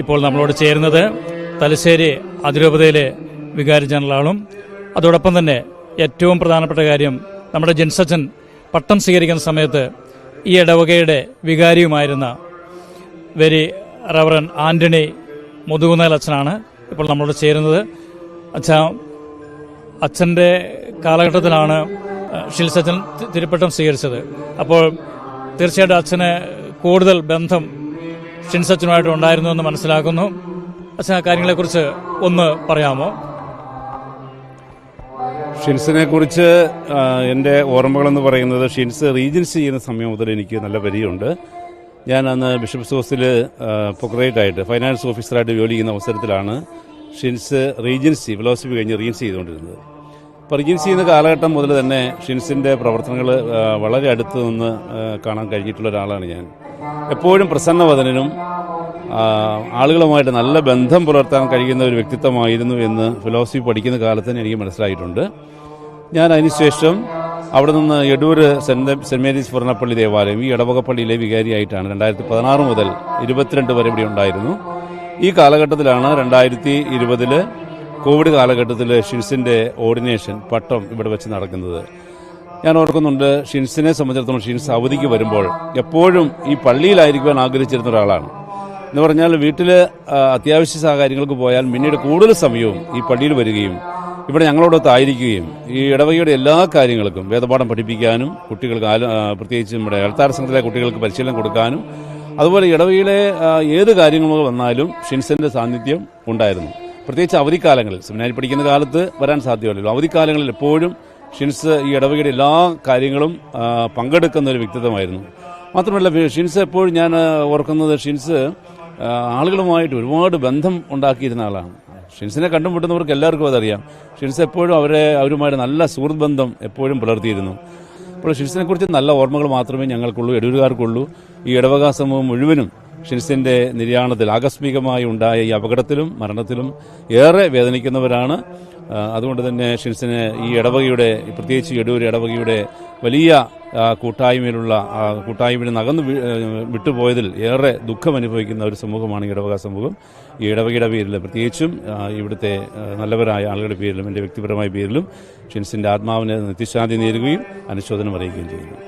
ഇപ്പോൾ നമ്മളോട് ചേരുന്നത് തലശ്ശേരി അതിരൂപതയിലെ വികാരി ജനറലാളും അതോടൊപ്പം തന്നെ ഏറ്റവും പ്രധാനപ്പെട്ട കാര്യം നമ്മുടെ ജിൻസച്ചൻ പട്ടം സ്വീകരിക്കുന്ന സമയത്ത് ഈ ഇടവകയുടെ വികാരിയുമായിരുന്ന വെരി റവറൻ ആന്റണി മുതുകുന്നേൽ അച്ഛനാണ് ഇപ്പോൾ നമ്മളോട് ചേരുന്നത്. അച്ഛൻ്റെ കാലഘട്ടത്തിലാണ് ഷിൽസച്ചൻ തിരുപ്പട്ടം സ്വീകരിച്ചത്. അപ്പോൾ തീർച്ചയായിട്ടും അച്ഛന് കൂടുതൽ ബന്ധം ഷിൻസച്ചനുമായിട്ട് ഉണ്ടായിരുന്നു എന്ന് മനസ്സിലാക്കുന്നു. അച്ഛൻ ആ കാര്യങ്ങളെക്കുറിച്ച് ഒന്ന് പറയാമോ? ഷിൻസിനെ കുറിച്ച് എൻ്റെ ഓർമ്മകളെന്ന് പറയുന്നത്, ഷിൻസ് റീജൻസി ചെയ്യുന്ന സമയം മുതൽ എനിക്ക് നല്ല പരിചയമുണ്ട്. ഞാൻ അന്ന് ബിഷപ്സ് ഹൗസിൽ പ്രൊക്രേറ്റായിട്ട് ഫൈനാൻസ് ഓഫീസറായിട്ട് ജോലി ചെയ്യുന്ന അവസരത്തിലാണ് ഷിൻസ് റീജൻസി ഫിലോസഫി കഴിഞ്ഞ് റീജൻസി ചെയ്തുകൊണ്ടിരുന്നത്. അപ്പോൾ റീജൻസി ചെയ്യുന്ന കാലഘട്ടം മുതൽ തന്നെ ഷിൻസിൻ്റെ പ്രവർത്തനങ്ങൾ വളരെ അടുത്ത് നിന്ന് കാണാൻ കഴിഞ്ഞിട്ടുള്ള ഒരാളാണ് ഞാൻ. എപ്പോഴും പ്രസന്നവദനും ആളുകളുമായിട്ട് നല്ല ബന്ധം പുലർത്താൻ കഴിയുന്ന ഒരു വ്യക്തിത്വമായിരുന്നു എന്ന് ഫിലോസഫി പഠിക്കുന്ന കാലത്ത് തന്നെ എനിക്ക് മനസ്സിലായിട്ടുണ്ട്. ഞാൻ അതിനുശേഷം അവിടെ നിന്ന് എടൂർ സെന്റ് മേരീസ് ഫുർണപ്പള്ളി ദേവാലയം, ഈ ഇടവകപ്പള്ളിയിലെ വികാരിയായിട്ടാണ് 2016 മുതൽ 22 വരെ ഇവിടെ ഉണ്ടായിരുന്നു. ഈ കാലഘട്ടത്തിലാണ് 2020 കോവിഡ് കാലഘട്ടത്തിൽ ഷിൻസിൻ്റെ ഓർഡിനേഷൻ പട്ടം ഇവിടെ വെച്ച് നടക്കുന്നത്. ഞാൻ ഓർക്കുന്നുണ്ട്, ഷിൻസിനെ സംബന്ധിച്ചിടത്തോളം ഷിൻസ് അവധിക്ക് വരുമ്പോൾ എപ്പോഴും ഈ പള്ളിയിലായിരിക്കുവാൻ ആഗ്രഹിച്ചിരുന്ന ഒരാളാണ്. എന്ന് പറഞ്ഞാൽ വീട്ടിൽ അത്യാവശ്യ കാര്യങ്ങൾക്ക് പോയാൽ പിന്നീട് കൂടുതൽ സമയവും ഈ പള്ളിയിൽ വരികയും ഇവിടെ ഞങ്ങളോടൊത്ത് ആയിരിക്കുകയും ഈ ഇടവകയുടെ എല്ലാ കാര്യങ്ങൾക്കും വേദപാഠം പഠിപ്പിക്കാനും കുട്ടികൾക്ക് പ്രത്യേകിച്ച് നമ്മുടെ അൾത്താര സംഘത്തിലെ കുട്ടികൾക്ക് പരിശീലനം കൊടുക്കാനും അതുപോലെ ഇടവകയിലെ ഏത് കാര്യങ്ങൾ വന്നാലും ഷിൻസിൻ്റെ സാന്നിധ്യം ഉണ്ടായിരുന്നു. പ്രത്യേകിച്ച് അവധിക്കാലങ്ങളിൽ, സെമിനാരി പഠിക്കുന്ന കാലത്ത് വരാൻ സാധ്യമല്ലല്ലോ, അവധിക്കാലങ്ങളിൽ എപ്പോഴും ഷിൻസ് ഈ ഇടവകയുടെ എല്ലാ കാര്യങ്ങളും പങ്കെടുക്കുന്ന ഒരു വ്യക്തിത്വമായിരുന്നു. മാത്രമല്ല, ഷിൻസ് എപ്പോഴും ഞാൻ ഓർക്കുന്നത്, ഷിൻസ് ആളുകളുമായിട്ട് ഒരുപാട് ബന്ധം ഉണ്ടാക്കിയിരുന്ന ആളാണ്. ഷിൻസിനെ കണ്ടുമുട്ടുന്നവർക്ക് എല്ലാവർക്കും അതറിയാം. ഷിൻസ് എപ്പോഴും അവരുമായിട്ട് നല്ല സുഹൃത്ത് ബന്ധം എപ്പോഴും പുലർത്തിയിരുന്നു. അപ്പോൾ ഷിൻസിനെ കുറിച്ച് നല്ല ഓർമ്മകൾ മാത്രമേ ഞങ്ങൾക്കുള്ളൂ, എടൂരുകാർക്കുള്ളൂ. ഈ ഇടവക സമൂഹം മുഴുവനും ഷിൻസിന്റെ നിര്യാണത്തിൽ, ആകസ്മികമായി ഉണ്ടായ ഈ അപകടത്തിലും മരണത്തിലും ഏറെ വേദനിക്കുന്നവരാണ്. അതുകൊണ്ട് തന്നെ ഷിൻസിന് ഈ ഇടവകയുടെ, പ്രത്യേകിച്ച് എടൂർ ഇടവകയുടെ വലിയ കൂട്ടായ്മയിൽ നകന്നു വിട്ടുപോയതിൽ ഏറെ ദുഃഖം അനുഭവിക്കുന്ന ഒരു സമൂഹമാണ് ഈ ഇടവക സമൂഹം. ഈ ഇടവകയുടെ പേരിൽ, പ്രത്യേകിച്ചും ഇവിടുത്തെ നല്ലവരായ ആളുകളുടെ പേരിലും എൻ്റെ വ്യക്തിപരമായ പേരിലും ഷിൻസിൻ്റെ ആത്മാവിന് നിത്യശാന്തി നേരുകയും അനുശോചനം അറിയിക്കുകയും ചെയ്യുന്നു.